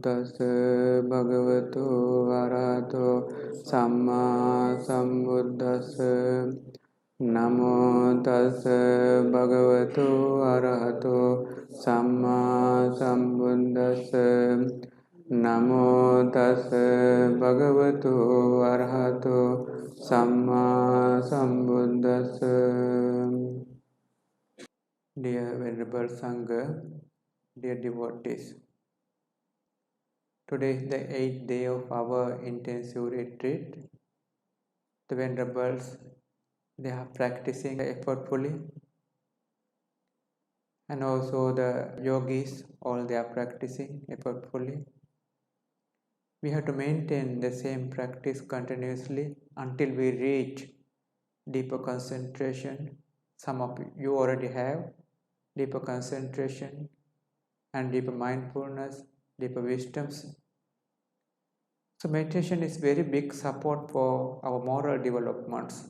tassa bhagavato arahato samma sambuddhassa. Namo tassa bhagavato arahato samma sambuddhassa. Namo tassa bhagavato arahato samma sambuddhassa. Dear Venerable Sangha, dear devotees, today is the 8th day of our intensive retreat. The Venerables, they are practicing effortfully, and also the yogis, all they are practicing effortfully. We have to maintain the same practice continuously until we reach deeper concentration. Some of you already have deeper concentration and deeper mindfulness, deeper wisdoms. So meditation is very big support for our moral developments.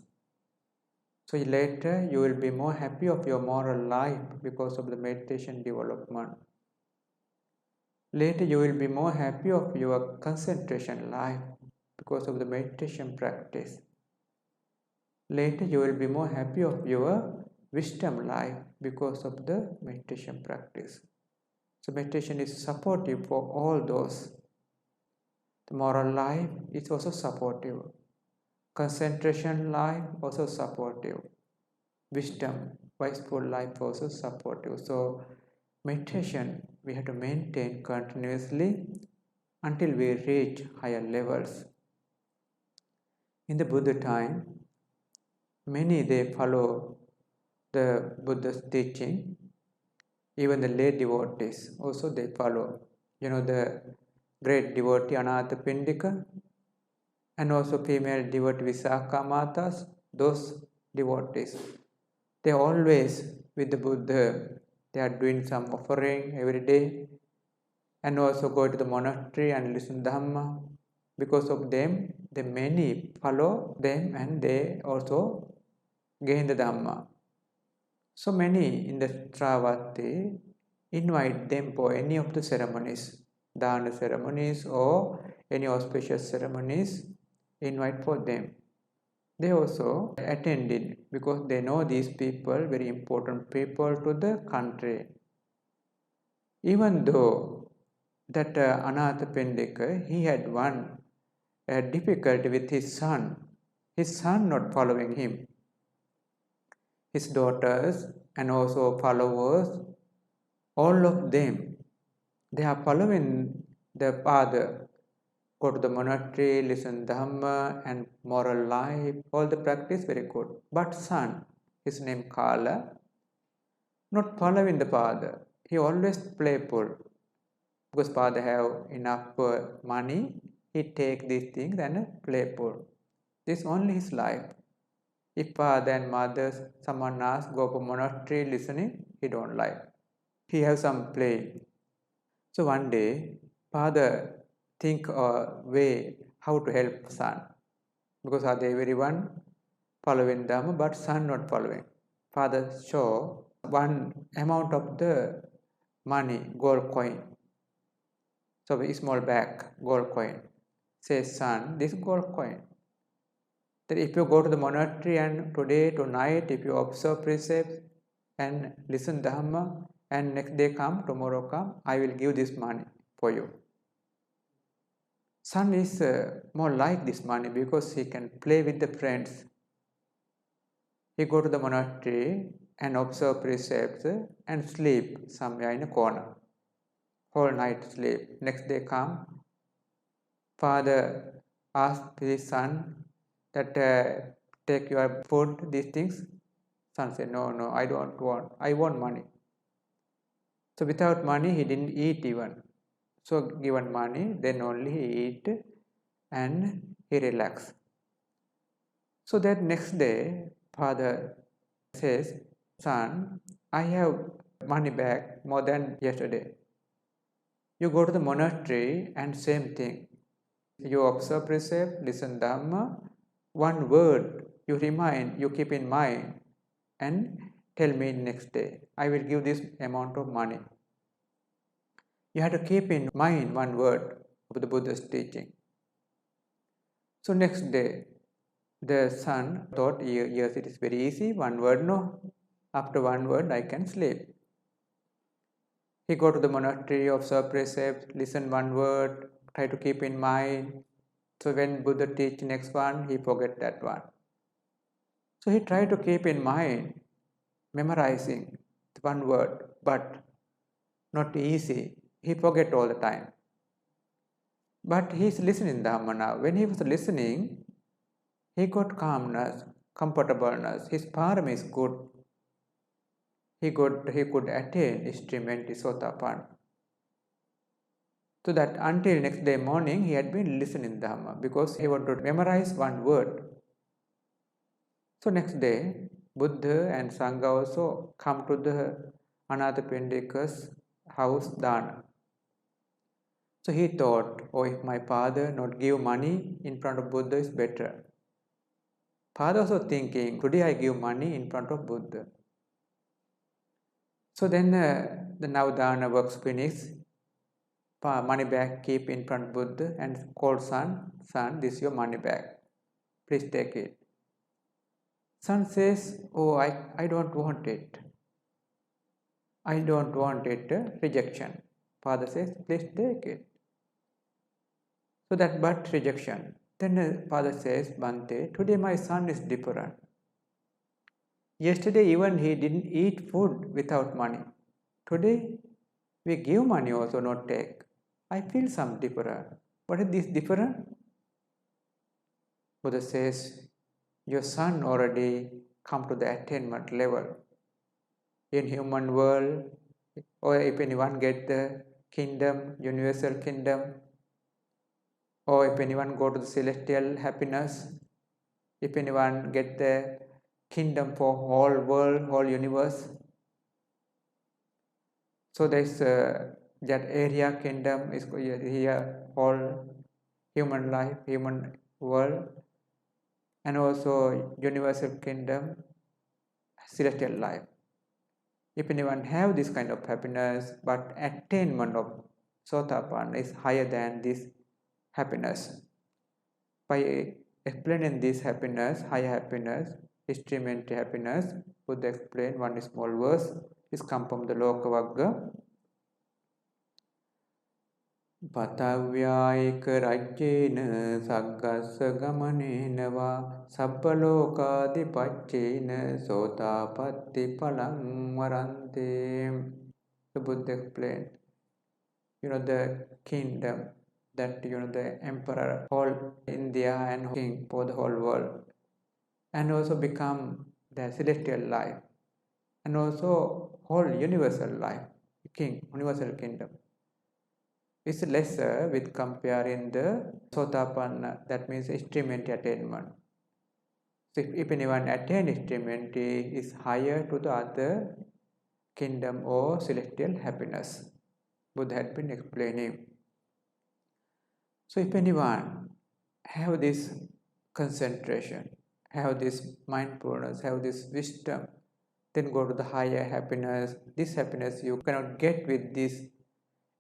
So later you will be more happy of your moral life because of the meditation development. Later you will be more happy of your concentration life because of the meditation practice. Later you will be more happy of your wisdom life because of the meditation practice. So meditation is supportive for all those. The moral life is also supportive. Concentration life also supportive. Wisdom, wiseful life also supportive. So meditation we have to maintain continuously until we reach higher levels. In the Buddha time, many they follow the Buddha's teaching. Even the lay devotees also they follow. You know, the great devotee Anathapindika, and also female devotee Visakha Matas, those devotees, they are always with the Buddha. They are doing some offering every day, and also go to the monastery and listen Dhamma. Because of them, the many follow them and they also gain the Dhamma. So many in the Travati invite them for any of the ceremonies, Dana ceremonies or any auspicious ceremonies, invite for them. They also attended because they know these people, very important people to the country. Even though that Anathapindika, he had one difficulty with his son not following him. His daughters and also followers, all of them, they are following the father. Go to the monastery, listen Dhamma and moral life, all the practice very good. But son, his name Kala, not following the father. He always playful. Because father have enough money, he take these things and playful. This is only his life. If father and mother, someone asks, go for monastery listening, he don't like. He have some play. So one day, father think a way how to help son. Because are they everyone following Dhamma, but son not following. Father show one amount of the money, gold coin. So a small bag, gold coin. Says son, this gold coin. That if you go to the monastery and today, tonight, if you observe precepts and listen Dhamma, and next day come, tomorrow come, I will give this money for you. Son is more like this money because he can play with the friends. He go to the monastery and observe precepts and sleep somewhere in a corner. Whole night sleep. Next day come, father asked his son that take your food, these things. Son said, no, I don't want. I want money. So without money, he didn't eat even. So given money, then only he eat and he relax. So that next day, father says, son, I have money back more than yesterday. You go to the monastery and same thing. You observe precept, listen Dhamma, one word you remind, you keep in mind and tell me next day, I will give this amount of money. You have to keep in mind one word of the Buddha's teaching. So next day, the son thought, yes, it is very easy, one word, no. After one word, I can sleep. He go to the monastery, observe precepts, listen one word, try to keep in mind. So when Buddha teach next one, he forget that one. So he tried to keep in mind, memorizing one word, but not easy. He forget all the time. But he is listening Dhamma now. When he was listening, he got calmness, comfortableness. His param is good. He could attain extreme Sotapan. So that until next day morning, he had been listening Dhamma because he wanted to memorize one word. So next day, Buddha and Sangha also come to the Anathapindika's house Dana. So he thought, oh, if my father not give money in front of Buddha is better. Father also thinking, today I give money in front of Buddha. So then the now Dana works finished, money bag keep in front of Buddha and call son, this is your money bag. Please take it. Son says, oh, I don't want it. I don't want it, rejection. Father says, please take it. So that but rejection. Then the father says, Bhante, today my son is different. Yesterday even he didn't eat food without money. Today we give money also not take. I feel some different. What is this different? Buddha says, your son already come to the attainment level. In human world, or if anyone get the kingdom, universal kingdom, or if anyone go to the celestial happiness, if anyone get the kingdom for whole world, whole universe. So there's that area kingdom is here, whole human life, human world, and also universal kingdom, celestial life. If anyone have this kind of happiness, but attainment of Sotapan is higher than this happiness. By explaining this happiness, higher happiness, extreme happiness, Buddha explain one small verse. This comes from the Lokavagga. Patavyaika rajjena saggassa gamanena va sabbalokaadipacchena sotapatti palang varante. The Buddha explained, the kingdom that, the emperor, whole India and king for the whole world, and also become the celestial life, and also whole universal life, king, universal kingdom. Is lesser with comparing the Sotapanna, that means extremity attainment. So if anyone attain extremity is higher to the other kingdom or celestial happiness. Buddha had been explaining. So if anyone have this concentration, have this mindfulness, have this wisdom, then go to the higher happiness. This happiness you cannot get with this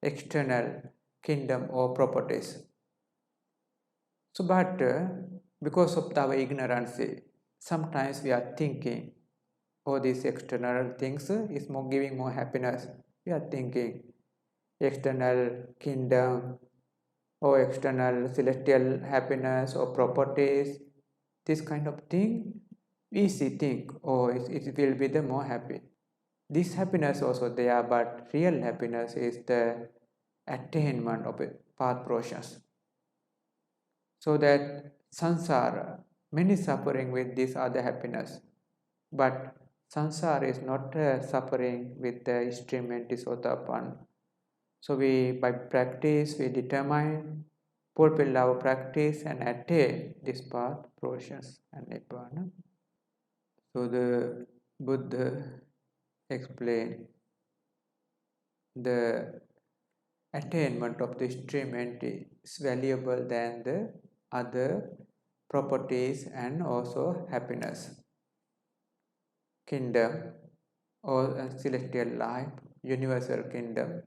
external kingdom or properties. So but because of our ignorance, sometimes we are thinking, oh, these external things is more giving more happiness. We are thinking external kingdom or external celestial happiness or properties, this kind of thing, easy think, oh, it will be the more happy. This happiness also there, but real happiness is the attainment of a path process. So that samsara, many suffering with this other happiness, but samsara is not suffering with the extreme anti-sotapan. So by practice, we determine, fulfill our practice and attain this path, process and nibbana. So the Buddha explained the attainment of the extreme entity is valuable than the other properties and also happiness, kingdom or celestial life, universal kingdom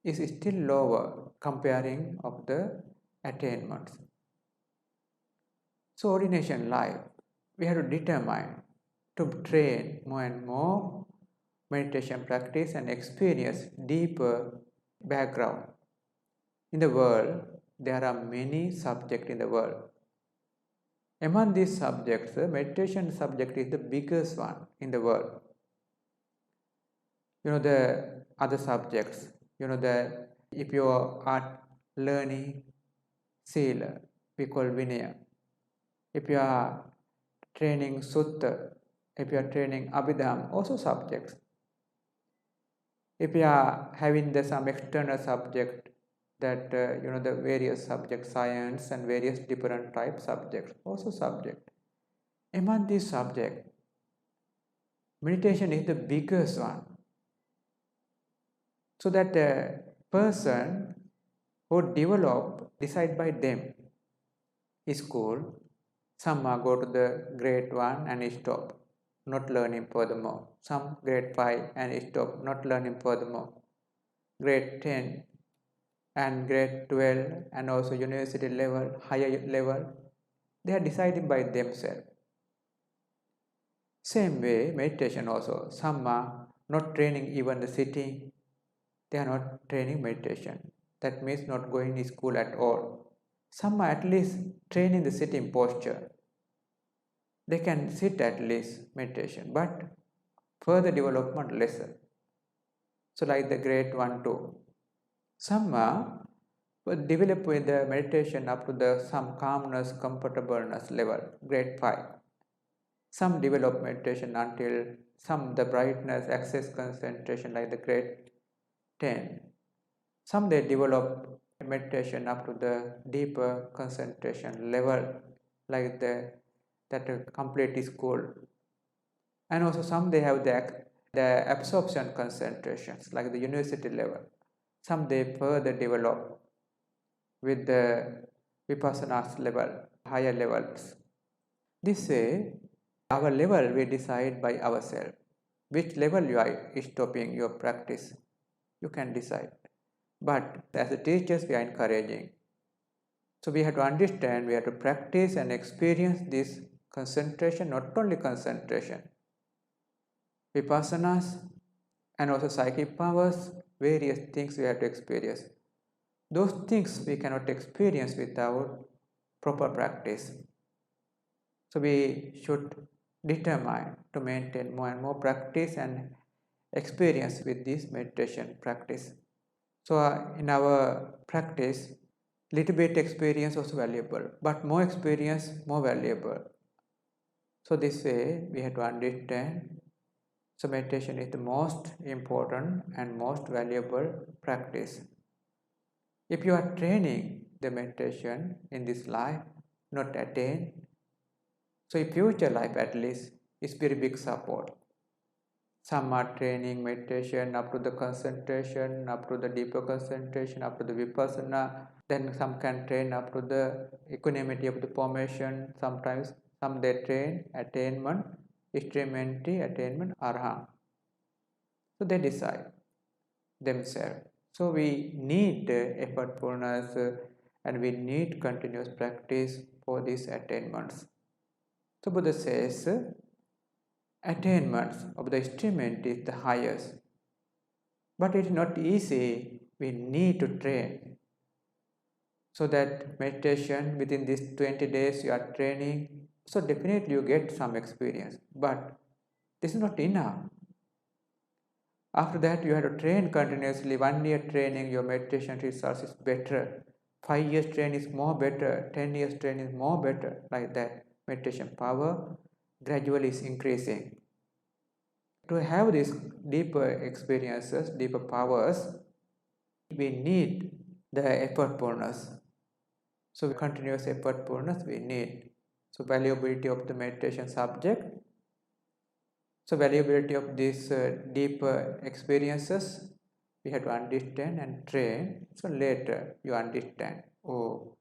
is still lower comparing of the attainments. So ordination life, we have to determine to train more and more meditation practice and experience deeper background. In the world, there are many subjects in the world. Among these subjects, the meditation subject is the biggest one in the world. The other subjects, that if you are learning Sila, we call Vinaya. If you are training Sutta, if you are training Abhidhamma, also subjects. If you are having some external subject, that the various subject science and various different type subjects, also subject. Among these subjects, meditation is the biggest one. So that the person who develop, decide by them, school, some go to the grade 1 and stop, not learning furthermore. Some grade 5 and stop, not learning furthermore. Grade 10 and grade 12 and also university level, higher level, they are deciding by themselves. Same way, meditation also. Some are not training even the sitting, they are not training meditation. That means not going to school at all. Some are at least training the sitting posture. They can sit at least meditation, but further development lesser. So like the grade 1, 2. Some are develop with the meditation up to the some calmness, comfortableness level, grade 5. Some develop meditation until some the brightness, access concentration like the grade 10. Some they develop meditation up to the deeper concentration level like that complete school. And also some they have the absorption concentrations like the university level. Some they further develop with the vipassana level, higher levels. This way, our level we decide by ourselves. Which level you are stopping your practice, you can decide. But as the teachers, we are encouraging. So we have to understand, we have to practice and experience this concentration, not only concentration, vipassanas and also psychic powers, various things we have to experience. Those things we cannot experience without proper practice. So we should determine to maintain more and more practice and experience with this meditation practice. So in our practice, little bit experience also valuable, but more experience more valuable. So this way we have to understand. So meditation is the most important and most valuable practice. If you are training the meditation in this life, not attain, so in future life at least, is very big support. Some are training meditation up to the concentration, up to the deeper concentration, up to the vipassana. Then some can train up to the equanimity of the formation. Sometimes some they train attainment, extremity, attainment, arahant. So they decide themselves. So we need effortfulness and we need continuous practice for these attainments. So Buddha says, attainments of the extremity is the highest. But it is not easy. We need to train. So that meditation within these 20 days you are training. So definitely you get some experience. But this is not enough. After that you have to train continuously. 1 year training, your meditation results is better. 5 years training is more better. 10 years training is more better. Like that, meditation power gradually is increasing. To have these deeper experiences, deeper powers, we need the effortfulness. So continuous effortfulness we need. So valuability of the meditation subject. So valuability of these deeper experiences, we have to understand and train. So later you understand, oh,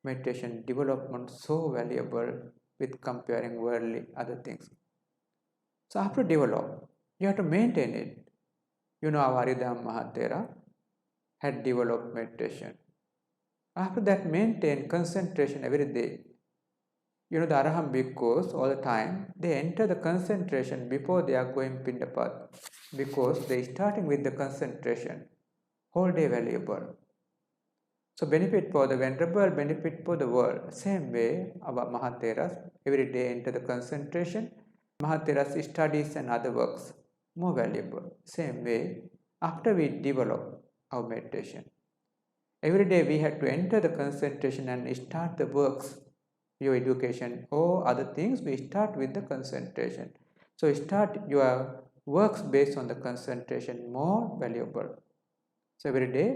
meditation development so valuable with comparing worldly other things. So after develop, you have to maintain it. Our Aridham Mahathera had developed meditation. After that, maintain concentration every day. The Araham bhikkhus all the time, they enter the concentration before they are going Pindapat, because they starting with the concentration. Whole day valuable. So benefit for the venerable, benefit for the world. Same way, our Mahatheras every day enter the concentration. Mahatheras studies and other works more valuable. Same way, after we develop our meditation, every day we have to enter the concentration and start the works, your education or other things. We start with the concentration. So start your works based on the concentration, more valuable. So every day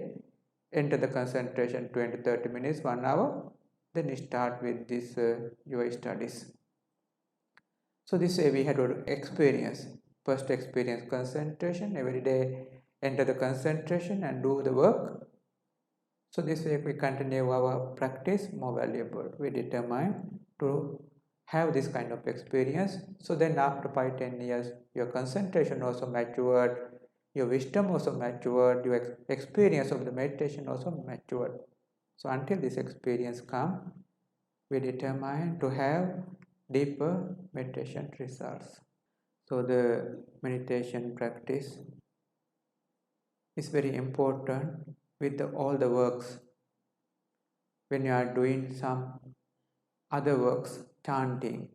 enter the concentration 20-30 minutes, 1 hour, then start with this your studies. So this way we had to experience, first experience concentration, every day enter the concentration and do the work. So this way we continue our practice, more valuable. We determine to have this kind of experience. So then after 5-10 years, your concentration also matured, your wisdom also matured, your experience of the meditation also matured. So until this experience comes, we determine to have deeper meditation results. So the meditation practice is very important with all the works. When you are doing some other works, chanting,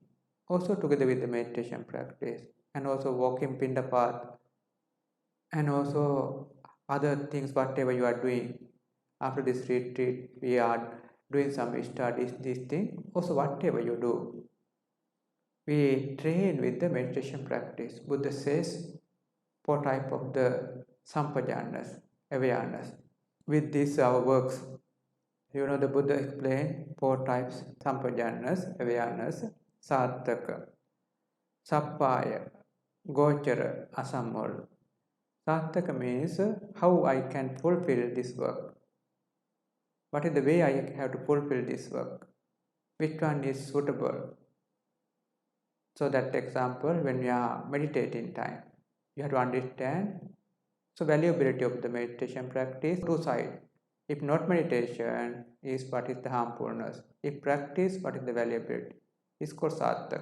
also together with the meditation practice, and also walking Pindapat, and also other things, whatever you are doing. After this retreat, we are doing some studies, this thing, also whatever you do, we train with the meditation practice. Buddha says 4 types of the sampajanas, awareness. With this our works, the Buddha explained 4 types: sampajanas, awareness, sarthaka, sappaya, gochara, asammol. Sarthaka means how I can fulfill this work. What is the way I have to fulfill this work? Which one is suitable? So that example, when we are meditating time, you have to understand so valuability of the meditation practice, 2 sides. If not meditation, is what is the harmfulness. If practice, what is the valuability? It's called sarthaka.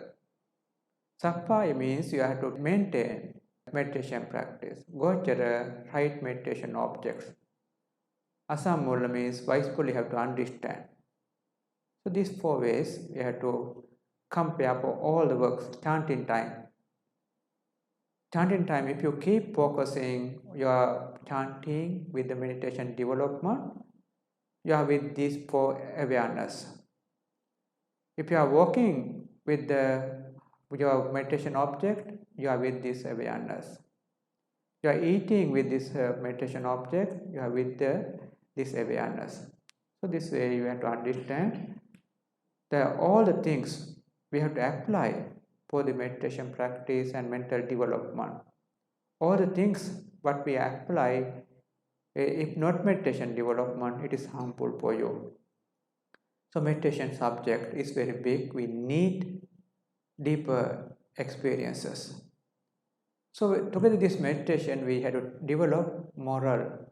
Sappaya means you have to maintain meditation practice. Gochara, right meditation objects. Asammula means wisely have to understand. So these 4 ways we have to compare for all the works. Chanting time. Chanting time, if you keep focusing your chanting with the meditation development, you are with these 4 awareness. If you are walking with your meditation object, you are with this awareness. You are eating with this meditation object, you are with this awareness. So this way you have to understand that all the things we have to apply for the meditation practice and mental development. All the things what we apply, if not meditation development, it is harmful for you. So meditation subject is very big. We need deeper experiences. So together with this meditation, we had to develop moral,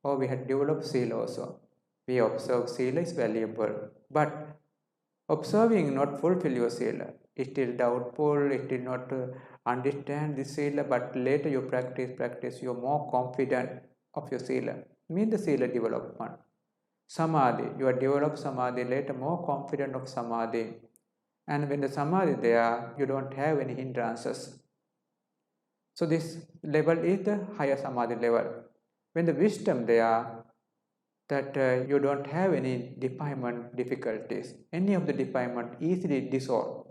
or we had to develop sila also. We observe sila is valuable, but observing not fulfill your sila. Still doubtful, still not understand the sila, but later you practice, you're more confident of your sila. Mean the sila development. Samadhi, you are develop samadhi, later more confident of samadhi. And when the samadhi there, you don't have any hindrances. So this level is the higher samadhi level. When the wisdom there, that you don't have any defilement difficulties. Any of the defilement easily dissolve.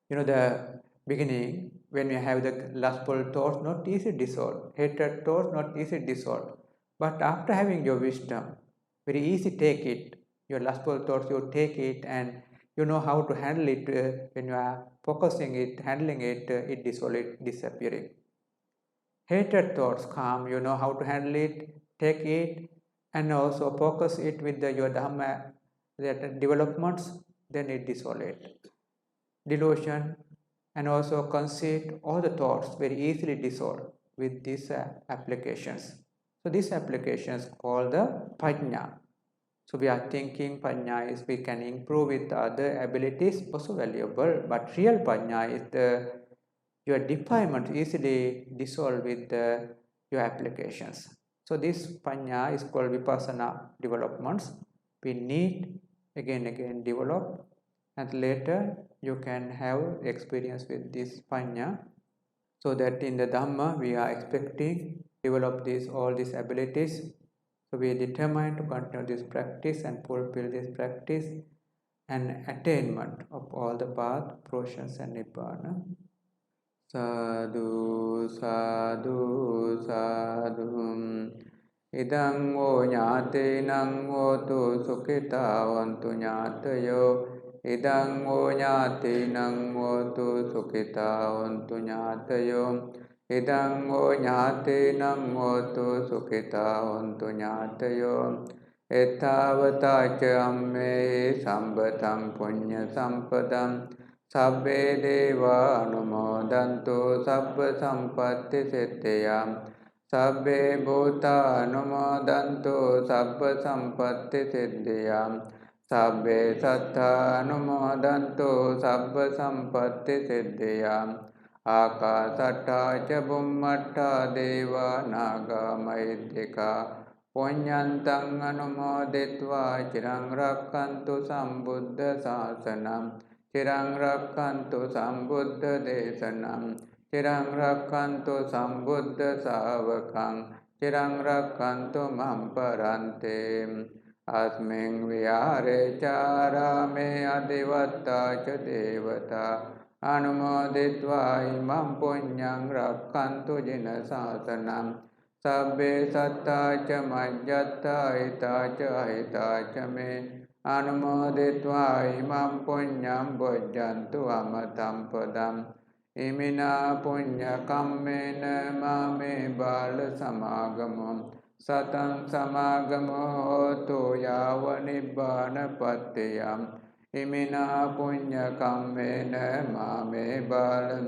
The beginning, when you have the lustful thoughts, not easily dissolve. Hatred thoughts, not easily dissolve. But after having your wisdom, very easy take it. Your lustful thoughts, you take it, and you know how to handle it. When you are focusing it, handling it, it dissolve it, disappearing. Hatred thoughts come, you know how to handle it, take it, and also focus it with your Dhamma developments, then it dissolve it. Delusion and also conceit, all the thoughts very easily dissolve with these applications. So this application is called the Panya. So we are thinking Panya is we can improve with other abilities, also valuable, but real Panya is your defilement easily dissolve with your applications. So this Panya is called Vipassana developments. We need again develop, and later you can have experience with this Panya. So that in the Dhamma we are expecting develop all these abilities. So we are determined to continue this practice and fulfill this practice and attainment of all the path, portions and Nibbana. Sadhu, sadhu, sadhu. Idang o nyate nang o tu sukhita vantu nyatayo. Idang o nyate nang o tu sukhita vantu nyatayo. Idang o nyate nang o tu sukhita vantu nyatayo. Ettavata ca amme sambatam punya sampadam. Sabbe deva anumodantu sabba sampatti siddhiyam. Sabbe bhuta anumodantu sabba sampatti siddhiyam. Sabbe sattha anumodantu sabba sampatti siddhiyam. Akasatta ca bhummatta deva naga mahiddhika. Punyantang anumoditva cirang rakkantu sambuddha sasanam. Cirang rakkantu sambuddha desanam. Cirang rakkantu sambuddha savakang. Cirang rakkantu mamparante. Asming vihare charame adivatta ca devata. Anumoditva imam punyang rakkantu jina sasanam. Sabbe satta ca majjatta hita ca hita ca me. Anumoditva imam punyam bojjantu amatam padam. Imina punya kammena mame bala samagamam. Satang samagamo hotu yava nibbana pattiyam. Imina punya kammena mame bala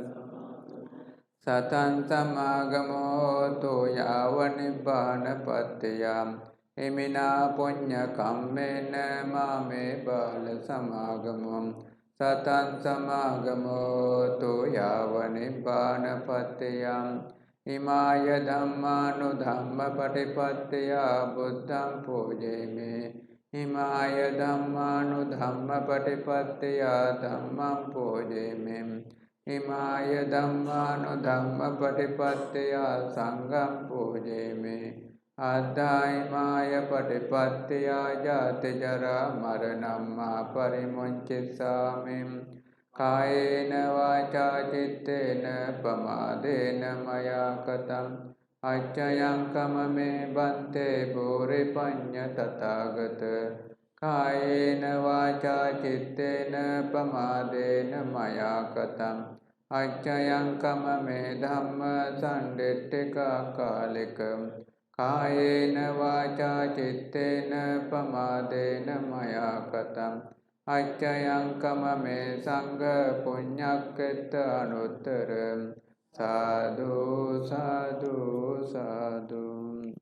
Satang samagamo hotu yava nibbana pattiyam. Imina punya kammena mame bala samagamam. Satang samagamo tu yava nibbana pattiyam. Imaya dhammanu dhamma patipattiya buddham pujeme. Imaya dhammanu dhamma patipattiya dhammam pujeme. Imaya dhammanu dhamma patipattiya sangham pujeme. Adhaimaya patipattiya jati jara maranam parimunchisami. Kayena vaca cittena pamadena maya katam. Acchayam kamame bante bhuri panya tathagata. Kayena vaca cittena pamadena maya katam. Acchayam kamame dhamma sandittika kalikam. Kayena vaca cittena pamadena maya katam. Acchayam kamame sangha punyakketa anuttaram. Sadhu, sadhu, sadhu.